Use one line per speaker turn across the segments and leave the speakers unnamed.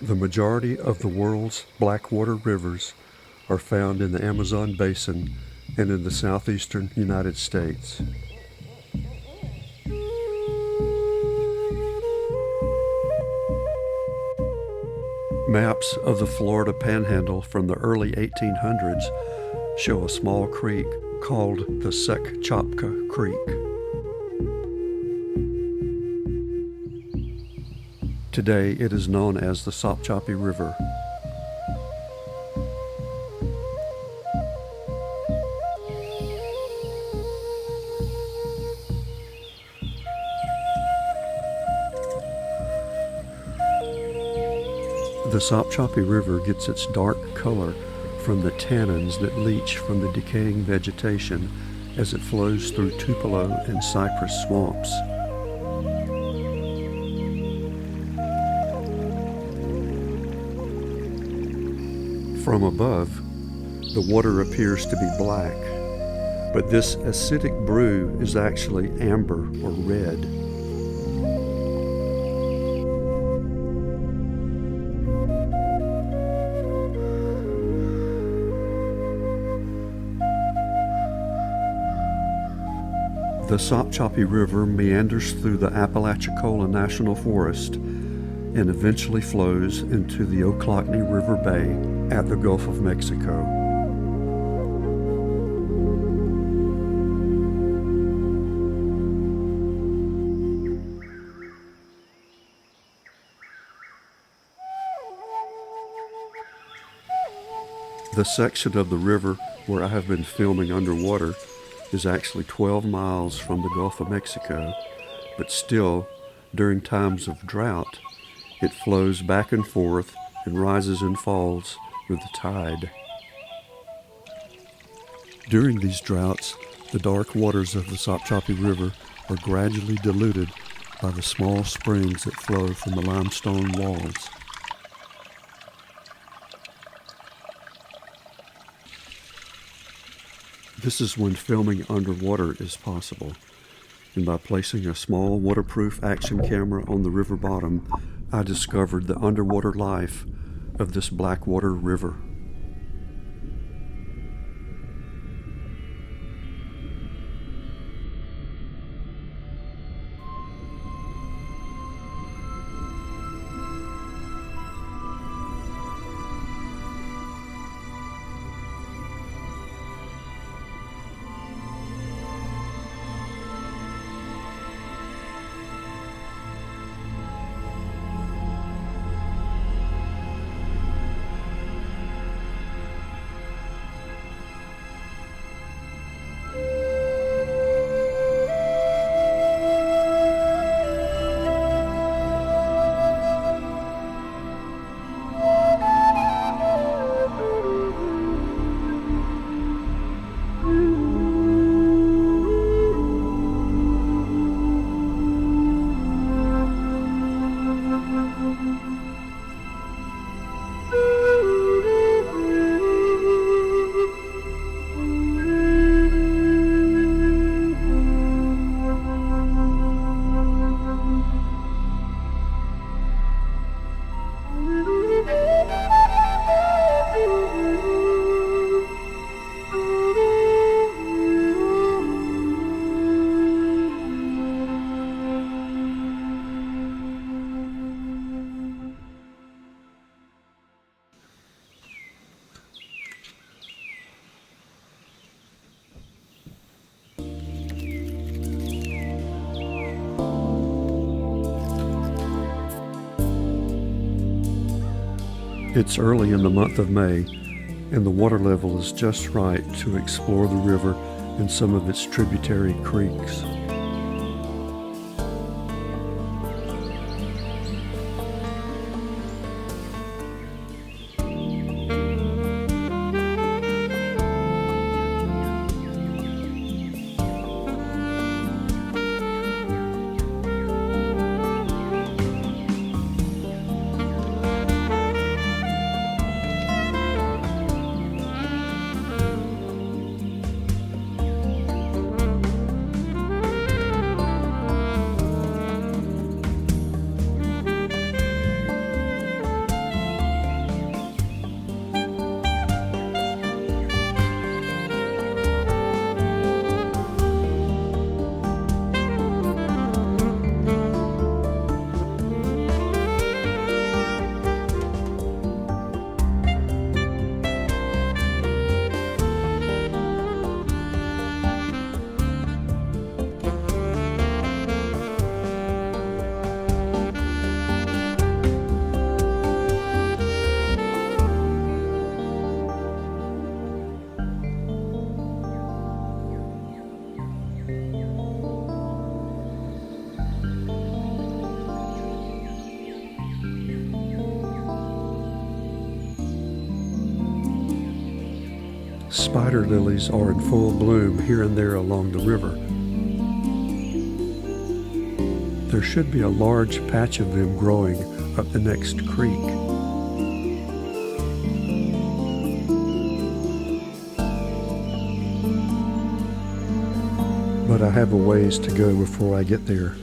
The majority of the world's Blackwater rivers are found in the Amazon basin and in the southeastern United States. Maps of the Florida Panhandle from the early 1800s show a small creek called the Sopchoppy Creek. Today it is known as the Sopchoppy River. The Sopchoppy River gets its dark color from the tannins that leach from the decaying vegetation as it flows through Tupelo and Cypress swamps. From above, the water appears to be black, but this acidic brew is actually amber or red. The Sopchoppy River meanders through the Apalachicola National Forest and eventually flows into the Ochlockonee River Bay at the Gulf of Mexico. The section of the river where I have been filming underwater is actually 12 miles from the Gulf of Mexico, but still, during times of drought, it flows back and forth and rises and falls with the tide. During these droughts, the dark waters of the Sopchoppy River are gradually diluted by the small springs that flow from the limestone walls. This is when filming underwater is possible, and by placing a small waterproof action camera on the river bottom, I discovered the underwater life of this Blackwater River. It's early in the month of May, and the water level is just right to explore the river and some of its tributary creeks. Spider lilies are in full bloom here and there along the river. There should be a large patch of them growing up the next creek. But I have a ways to go before I get there.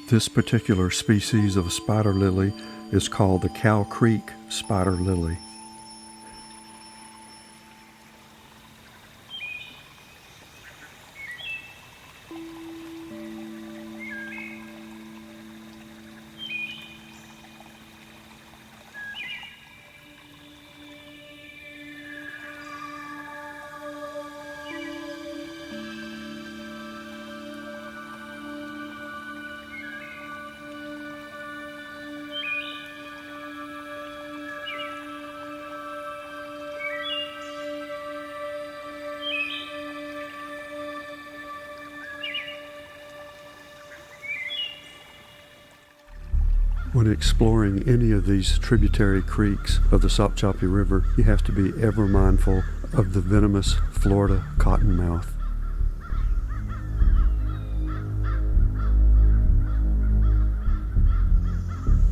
This particular species of spider lily is called the Cow Creek spider lily. When exploring any of these tributary creeks of the Sopchoppy River, you have to be ever mindful of the venomous Florida cottonmouth.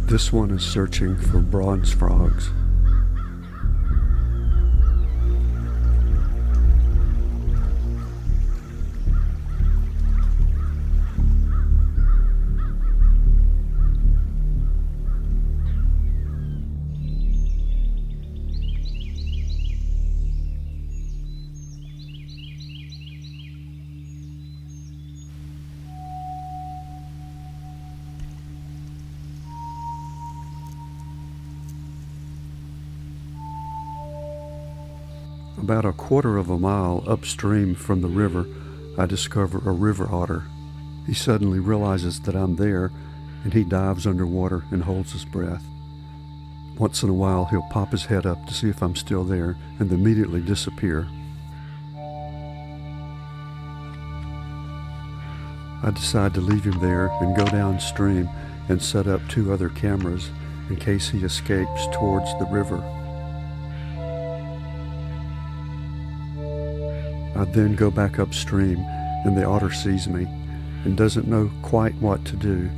This one is searching for bronze frogs. About a quarter of a mile upstream from the river, I discover a river otter. He suddenly realizes that I'm there, and he dives underwater and holds his breath. Once in a while, he'll pop his head up to see if I'm still there and immediately disappear. I decide to leave him there and go downstream and set up 2 other cameras in case he escapes towards the river. I then go back upstream, and the otter sees me and doesn't know quite what to do.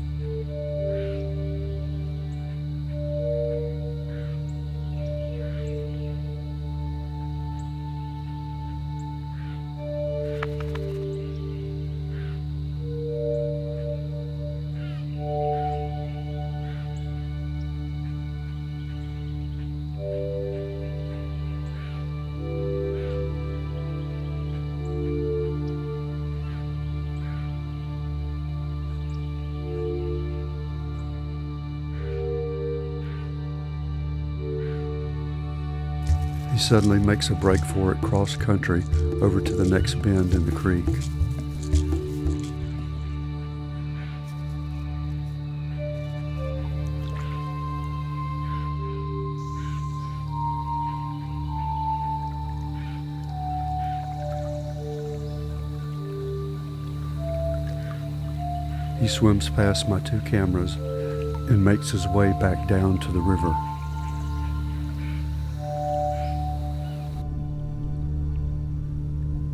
He suddenly makes a break for it cross country over to the next bend in the creek. He swims past my two cameras and makes his way back down to the river.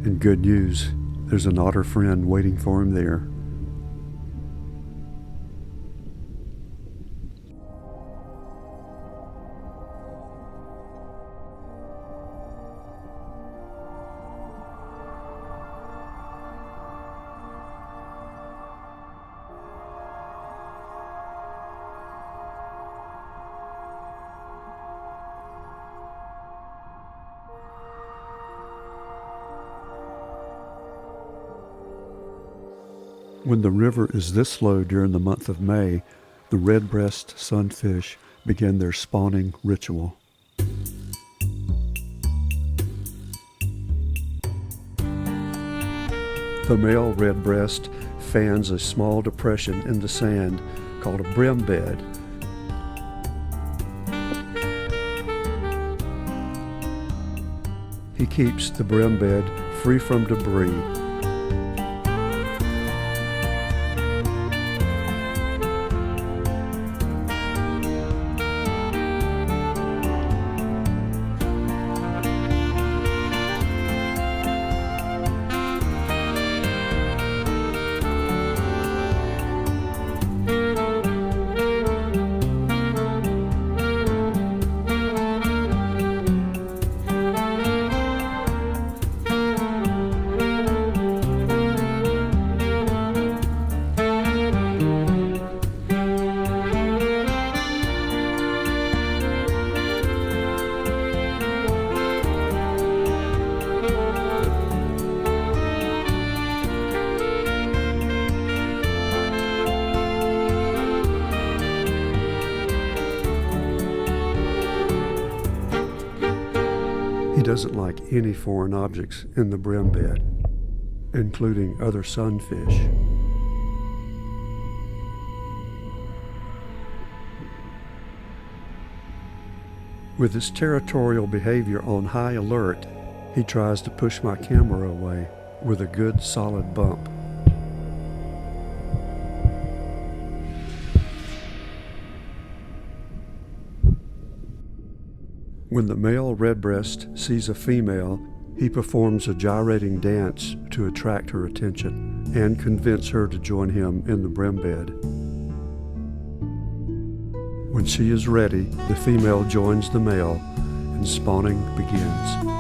And good news, there's an otter friend waiting for him there. When the river is this low during the month of May, the red-breast sunfish begin their spawning ritual. The male redbreast fans a small depression in the sand called a brim bed. He keeps the brim bed free from debris. He doesn't like any foreign objects in the brim bed, including other sunfish. With his territorial behavior on high alert, he tries to push my camera away with a good solid bump. When the male redbreast sees a female, he performs a gyrating dance to attract her attention and convince her to join him in the brim bed. When she is ready, the female joins the male and spawning begins.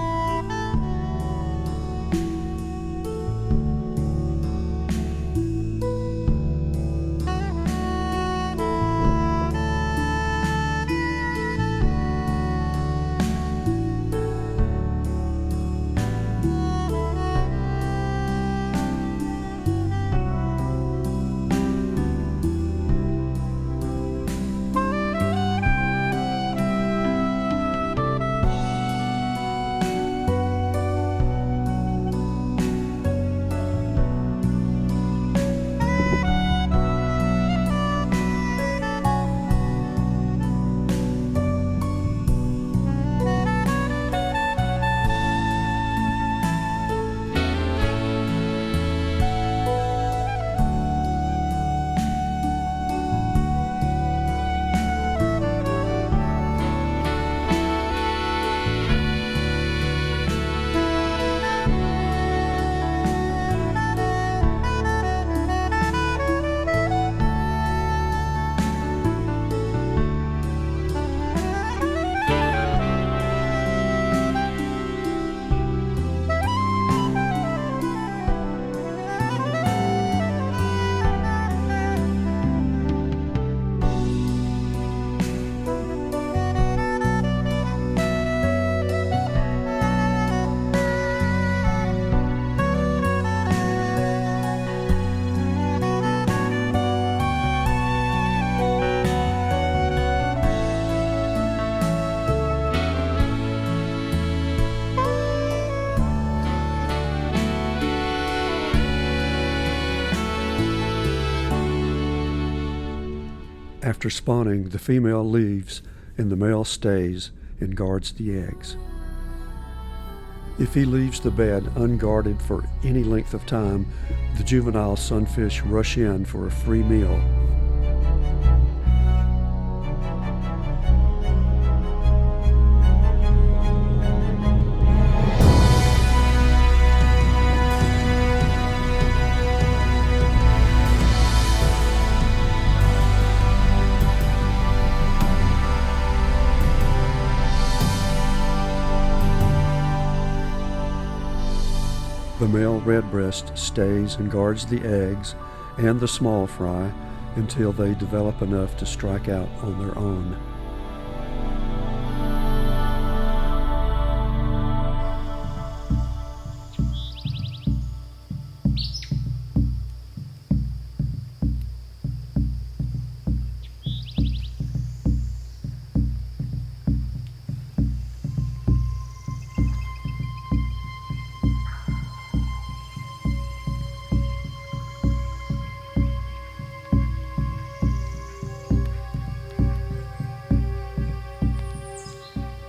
After spawning, the female leaves and the male stays and guards the eggs. If he leaves the bed unguarded for any length of time, the juvenile sunfish rush in for a free meal. The male redbreast stays and guards the eggs and the small fry until they develop enough to strike out on their own.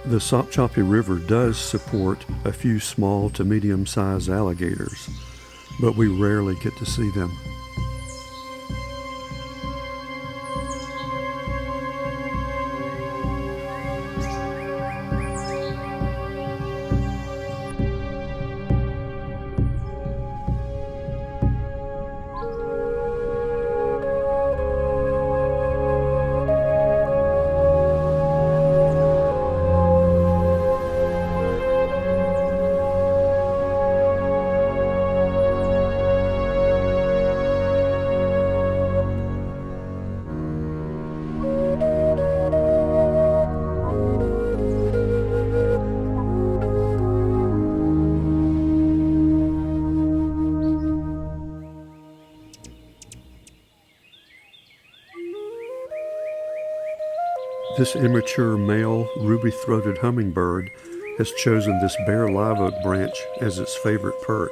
The Sopchoppy River does support a few small to medium-sized alligators, but we rarely get to see them. This immature male ruby-throated hummingbird has chosen this bare live oak branch as its favorite perch.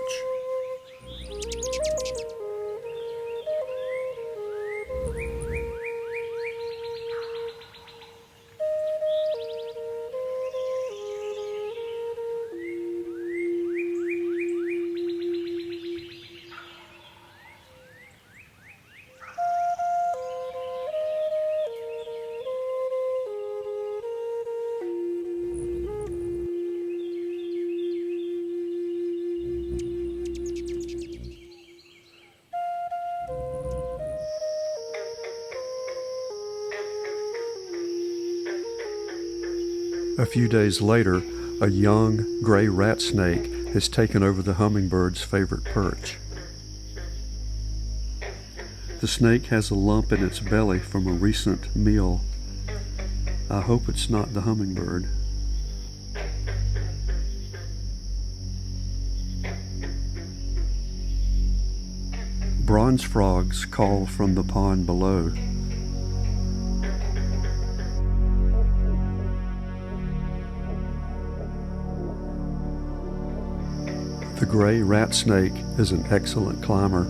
A few days later, a young gray rat snake has taken over the hummingbird's favorite perch. The snake has a lump in its belly from a recent meal. I hope it's not the hummingbird. Bronze frogs call from the pond below. The gray rat snake is an excellent climber,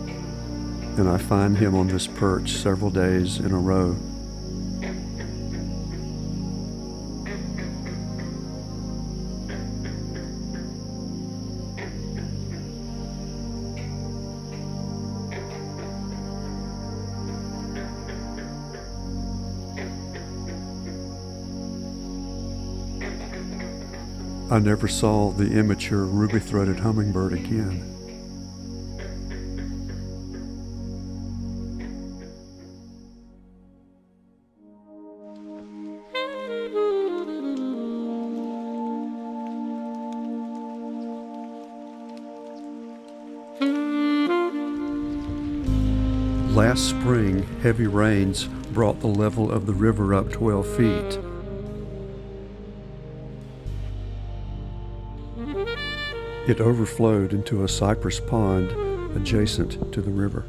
and I find him on this perch several days in a row. I never saw the immature ruby-throated hummingbird again. Last spring, heavy rains brought the level of the river up 12 feet. It overflowed into a cypress pond adjacent to the river.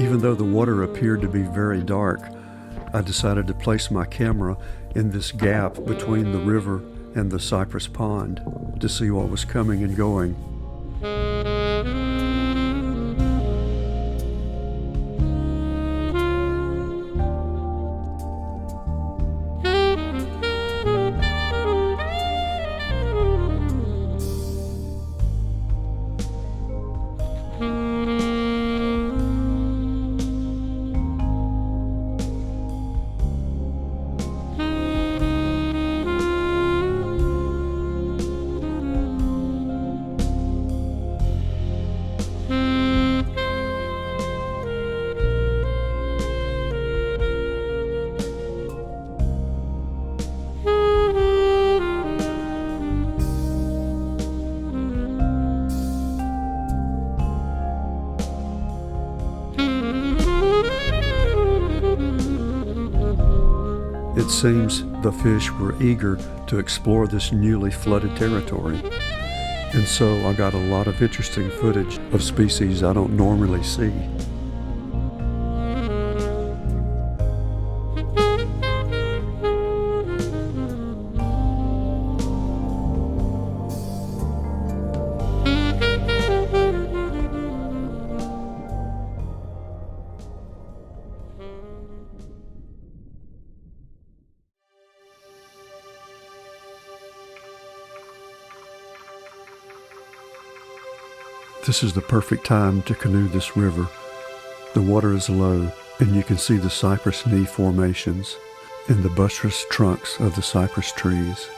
Even though the water appeared to be very dark, I decided to place my camera in this gap between the river and the cypress pond to see what was coming and going. It seems the fish were eager to explore this newly flooded territory, and so I got a lot of interesting footage of species I don't normally see. This is the perfect time to canoe this river. The water is low, and you can see the cypress knee formations and the buttress trunks of the cypress trees.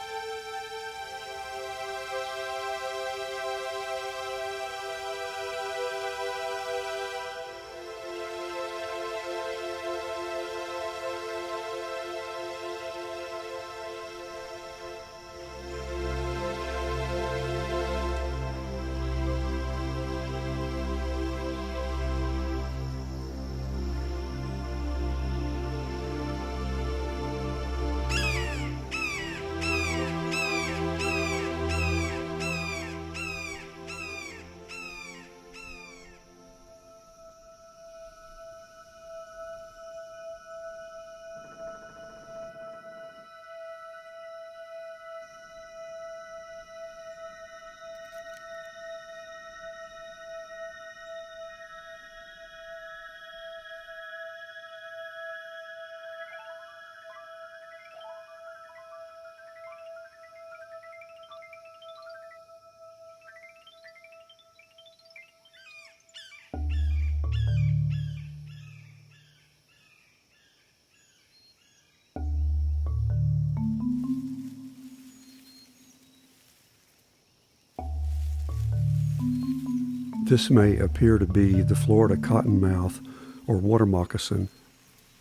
This may appear to be the Florida cottonmouth or water moccasin,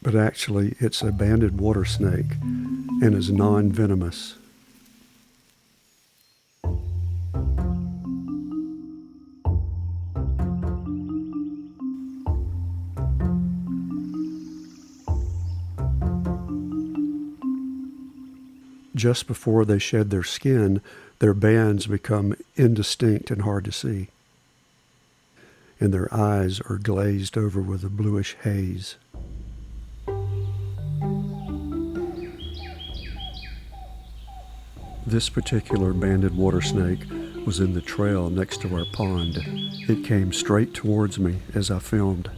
but actually it's a banded water snake and is non-venomous. Just before they shed their skin, their bands become indistinct and hard to see, and their eyes are glazed over with a bluish haze. This particular banded water snake was in the trail next to our pond. It came straight towards me as I filmed.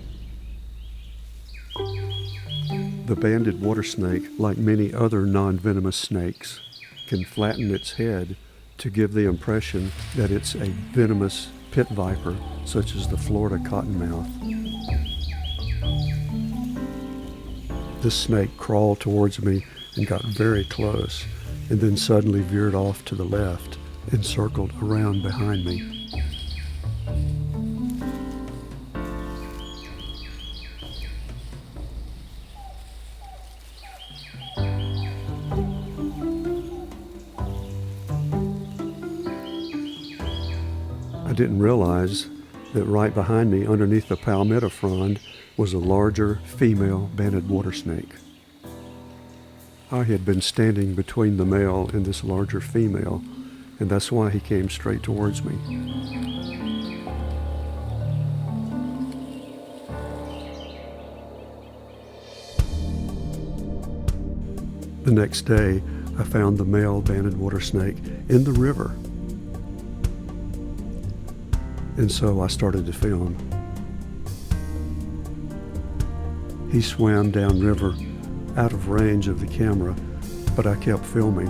The banded water snake, like many other non-venomous snakes, can flatten its head to give the impression that it's a venomous pit viper, such as the Florida cottonmouth. This snake crawled towards me and got very close, and then suddenly veered off to the left and circled around behind me. I didn't realize that right behind me, underneath the palmetto frond, was a larger female banded water snake. I had been standing between the male and this larger female, and that's why he came straight towards me. The next day, I found the male banded water snake in the river. And so I started to film. He swam downriver, out of range of the camera, but I kept filming.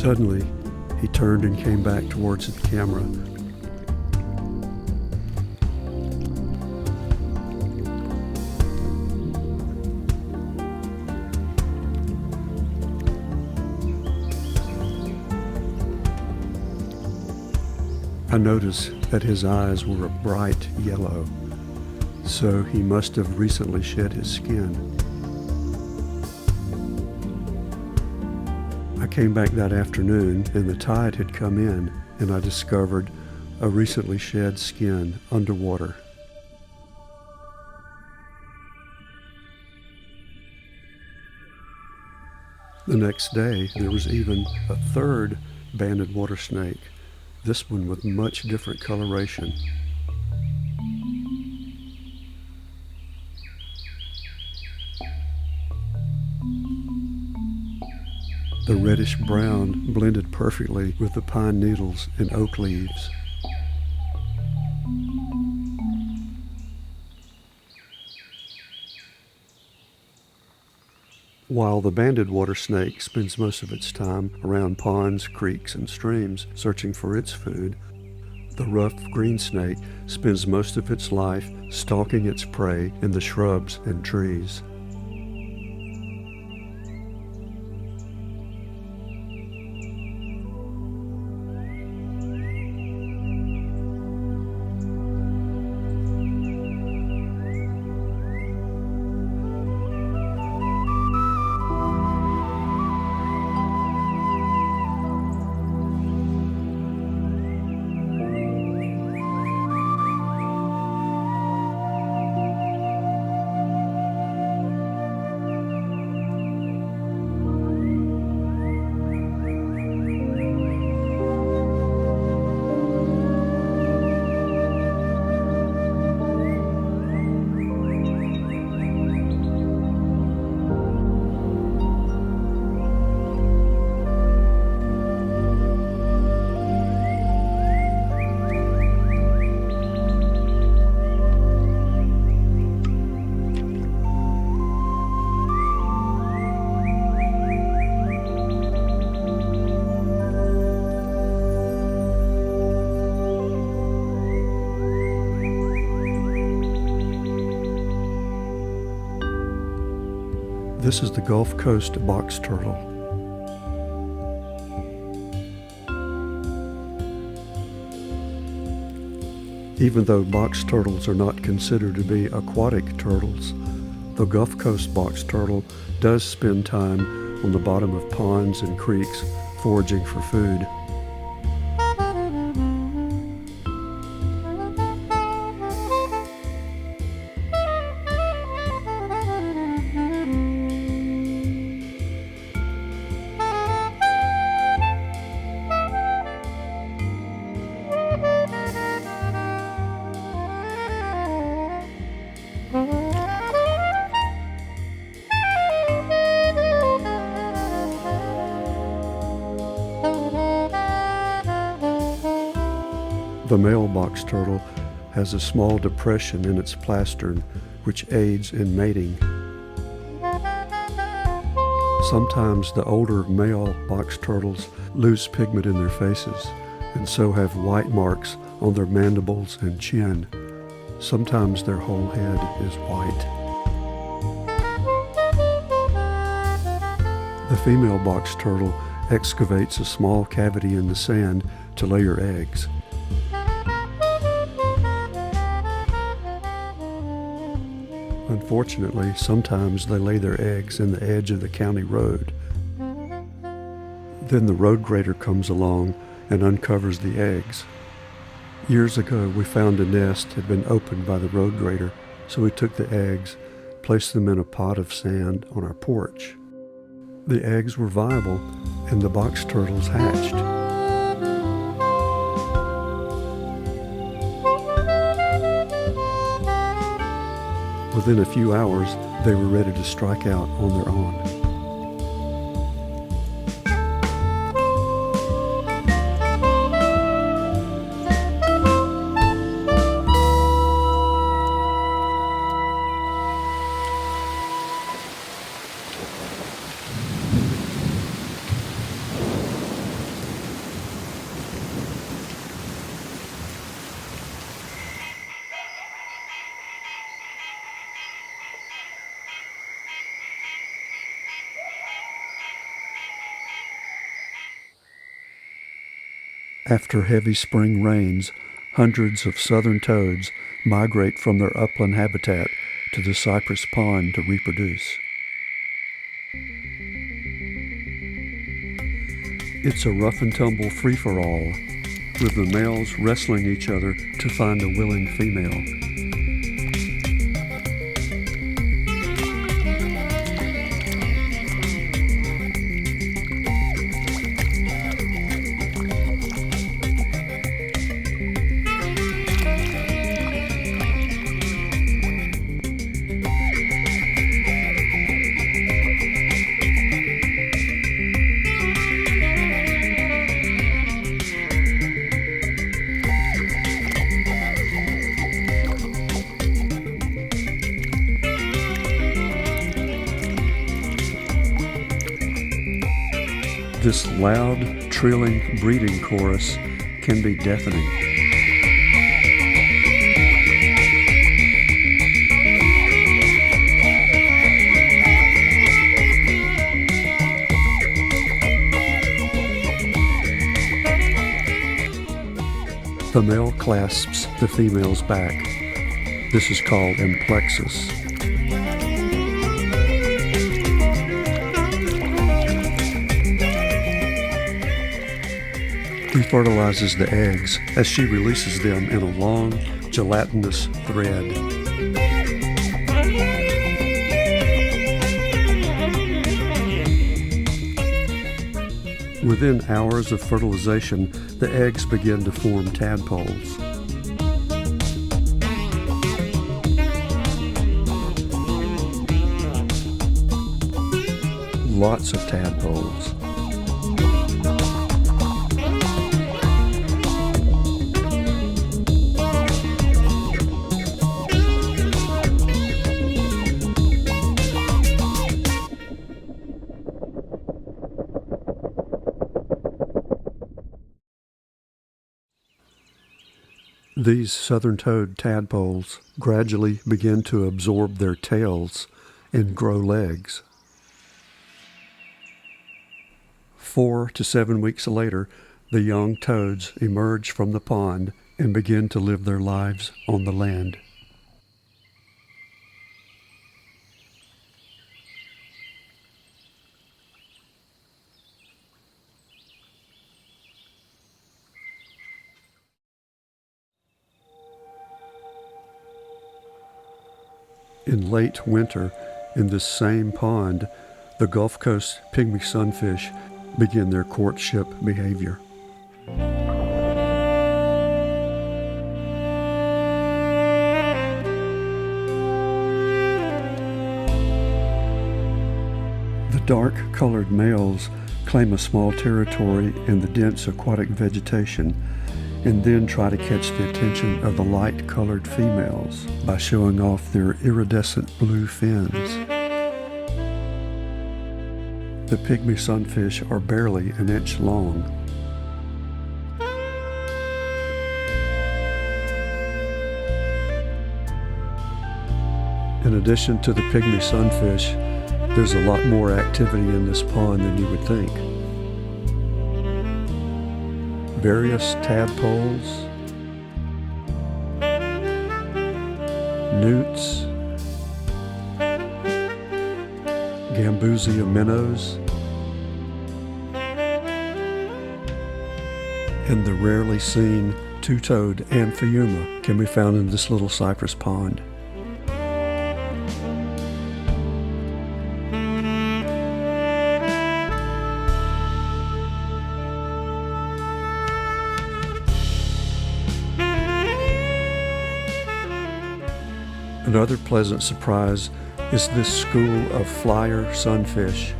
Suddenly, he turned and came back towards the camera. I noticed that his eyes were a bright yellow, so he must have recently shed his skin. I came back that afternoon and the tide had come in, and I discovered a recently shed skin underwater. The next day, there was even a third banded water snake, this one with much different coloration. The reddish brown blended perfectly with the pine needles and oak leaves. While the banded water snake spends most of its time around ponds, creeks, and streams searching for its food, the rough green snake spends most of its life stalking its prey in the shrubs and trees. This is the Gulf Coast box turtle. Even though box turtles are not considered to be aquatic turtles, the Gulf Coast box turtle does spend time on the bottom of ponds and creeks foraging for food. The male box turtle has a small depression in its plastron which aids in mating. Sometimes the older male box turtles lose pigment in their faces and so have white marks on their mandibles and chin. Sometimes their whole head is white. The female box turtle excavates a small cavity in the sand to lay her eggs. Unfortunately, sometimes they lay their eggs in the edge of the county road. Then the road grader comes along and uncovers the eggs. Years ago, we found a nest had been opened by the road grader, so we took the eggs, placed them in a pot of sand on our porch. The eggs were viable, and the box turtles hatched. Within a few hours, they were ready to strike out on their own. After heavy spring rains, hundreds of southern toads migrate from their upland habitat to the Cypress pond to reproduce. It's a rough and tumble free-for-all, with the males wrestling each other to find a willing female. This loud, trilling breeding chorus can be deafening. The male clasps the female's back. This is called emplexus. He fertilizes the eggs as she releases them in a long, gelatinous thread. Within hours of fertilization, the eggs begin to form tadpoles. Lots of tadpoles. These southern toad tadpoles gradually begin to absorb their tails and grow legs. 4 to 7 weeks later, the young toads emerge from the pond and begin to live their lives on the land. In late winter, in this same pond, the Gulf Coast pygmy sunfish begin their courtship behavior. The dark-colored males claim a small territory in the dense aquatic vegetation and then try to catch the attention of the light-colored females by showing off their iridescent blue fins. The pygmy sunfish are barely an inch long. In addition to the pygmy sunfish, there's a lot more activity in this pond than you would think. Various tadpoles, newts, Gambusia minnows, and the rarely seen two-toed Amphibian can be found in this little cypress pond. Another pleasant surprise is this school of flyer sunfish.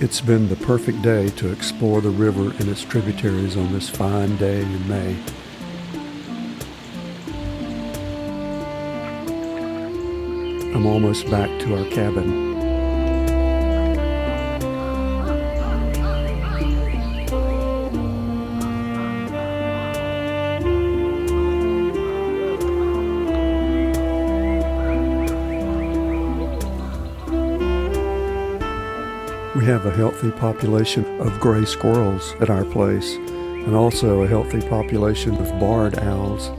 It's been the perfect day to explore the river and its tributaries on this fine day in May. I'm almost back to our cabin. We have a healthy population of gray squirrels at our place, and also a healthy population of barred owls.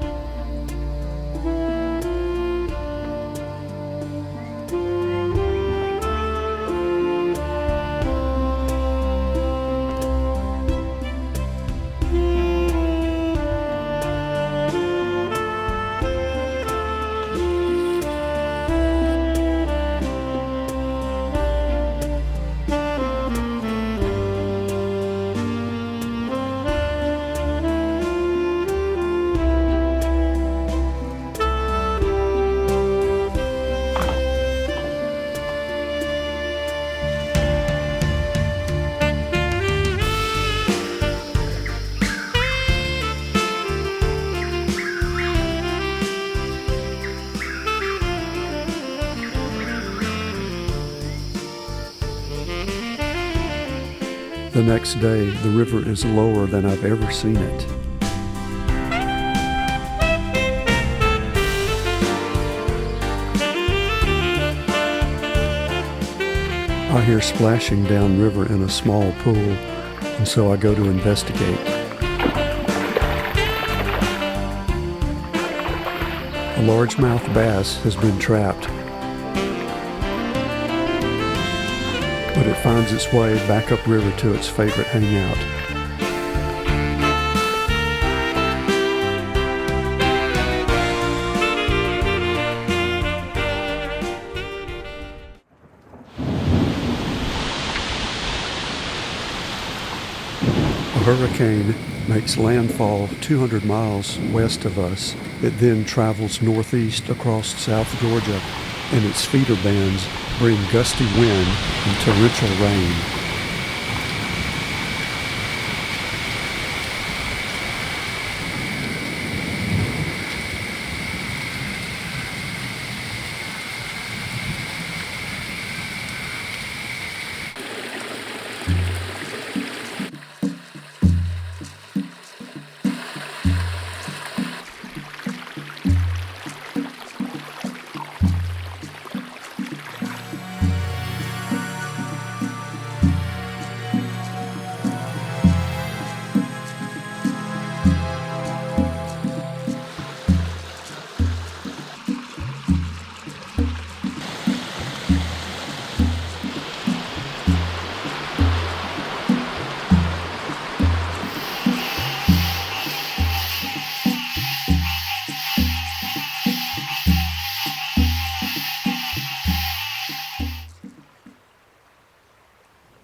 The next day, the river is lower than I've ever seen it. I hear splashing downriver in a small pool, and so I go to investigate. A largemouth bass has been trapped, but it finds its way back upriver to its favorite hangout. A hurricane makes landfall 200 miles west of us. It then travels northeast across South Georgia, and its feeder bands bring gusty wind and torrential rain.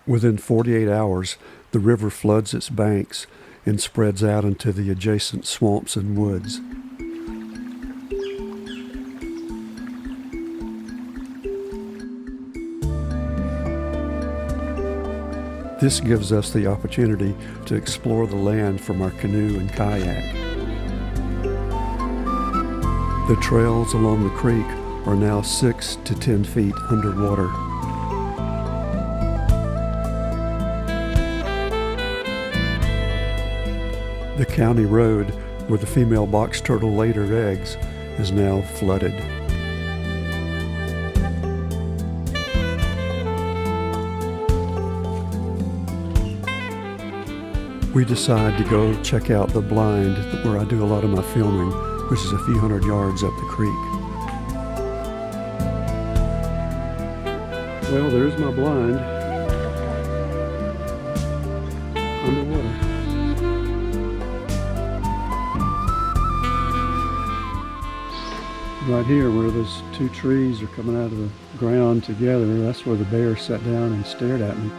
Within 48 hours, the river floods its banks and spreads out into the adjacent swamps and woods. This gives us the opportunity to explore the land from our canoe and kayak. The trails along the creek are now 6 to 10 feet underwater. The county road where the female box turtle laid her eggs is now flooded. We decide to go check out the blind where I do a lot of my filming, which is a few hundred yards up the creek. Well, there's my blind. Underwater. Right here where those two trees are coming out of the ground together, that's where the bear sat down and stared at me.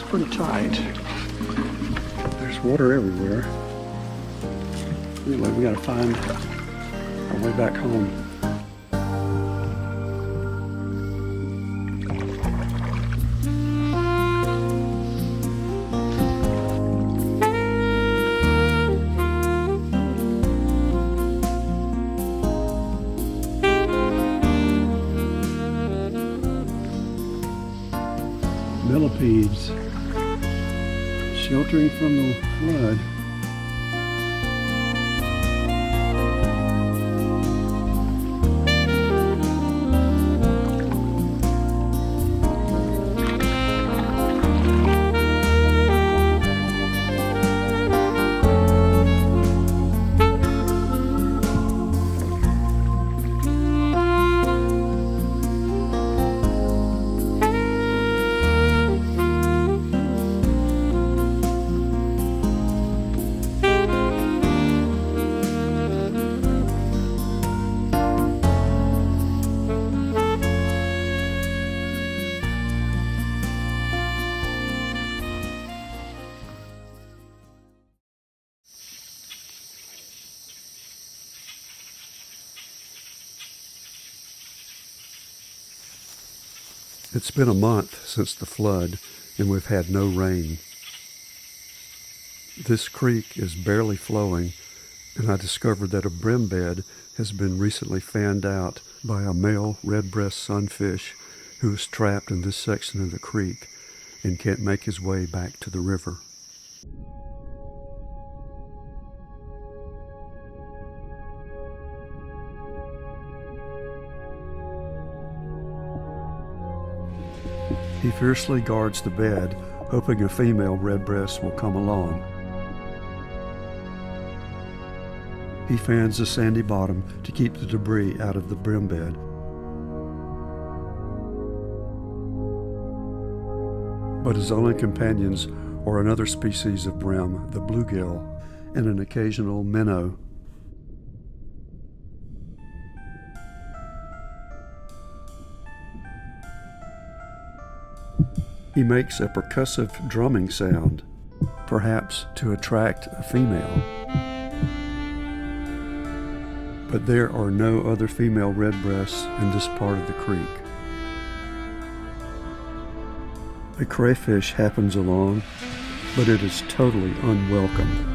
pretty tight. There's water everywhere. Anyway, we gotta find our way back home. Millipedes sheltering from the flood. It's been a month since the flood, and we've had no rain. This creek is barely flowing, and I discovered that a brim bed has been recently fanned out by a male red-breast sunfish who is trapped in this section of the creek and can't make his way back to the river. He fiercely guards the bed, hoping a female redbreast will come along. He fans the sandy bottom to keep the debris out of the brim bed. But his only companions are another species of brim, the bluegill, and an occasional minnow. He makes a percussive drumming sound, perhaps to attract a female. But there are no other female redbreasts in this part of the creek. A crayfish happens along, but it is totally unwelcome.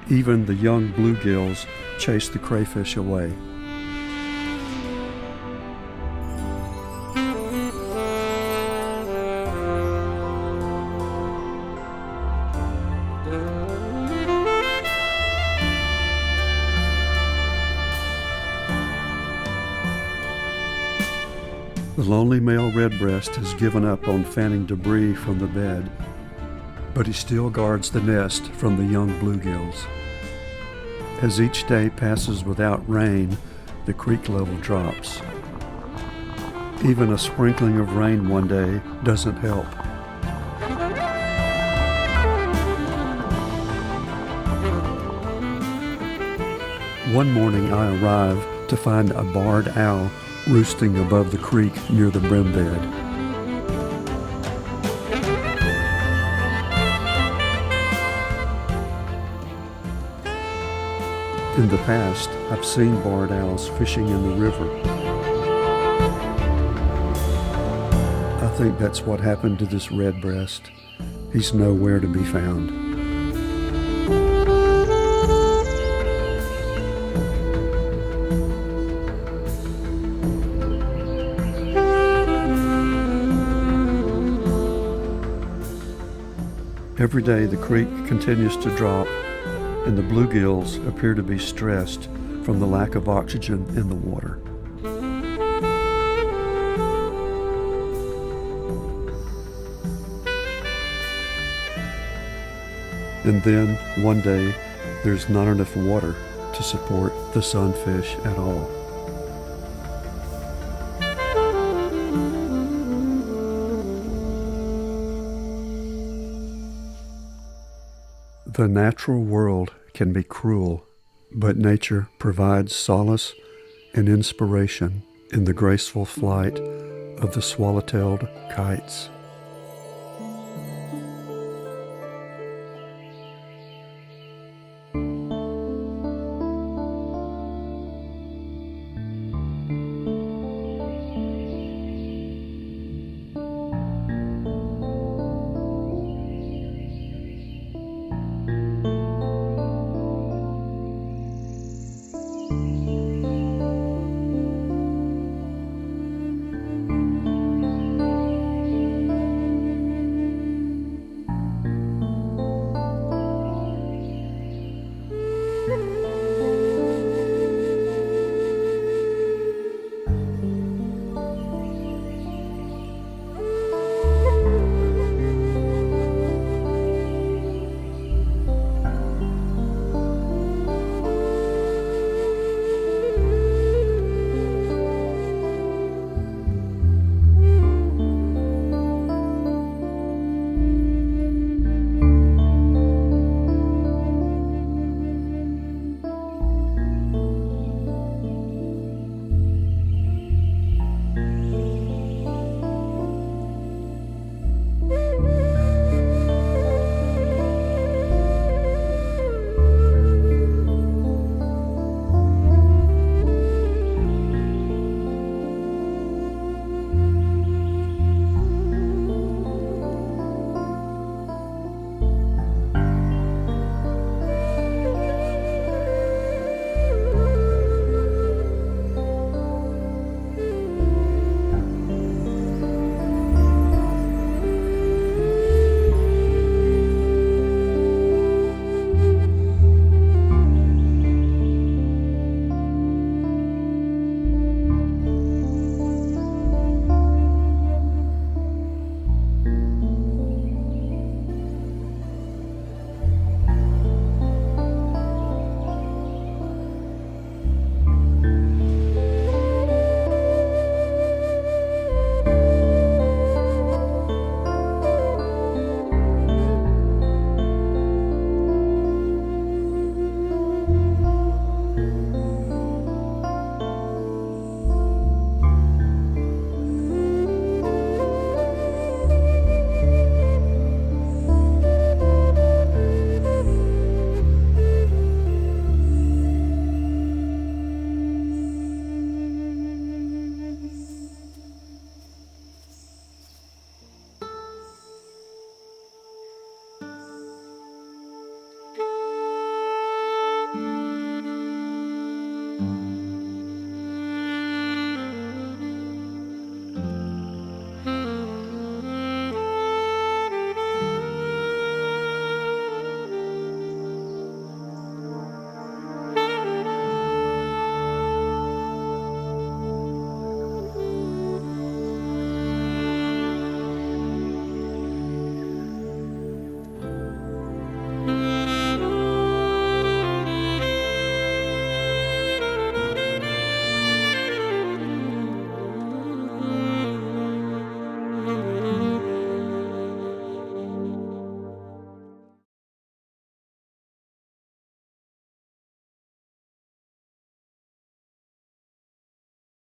Even the young bluegills chase the crayfish away. The lonely male redbreast has given up on fanning debris from the bed, but he still guards the nest from the young bluegills. As each day passes without rain, the creek level drops. Even a sprinkling of rain one day doesn't help. One morning I arrive to find a barred owl roosting above the creek near the brim bed. In the past, I've seen barred owls fishing in the river. I think that's what happened to this redbreast. He's nowhere to be found. Every day the creek continues to drop, and the bluegills appear to be stressed from the lack of oxygen in the water. And then, one day, there's not enough water to support the sunfish at all. The natural world can be cruel, but nature provides solace and inspiration in the graceful flight of the swallow-tailed kites.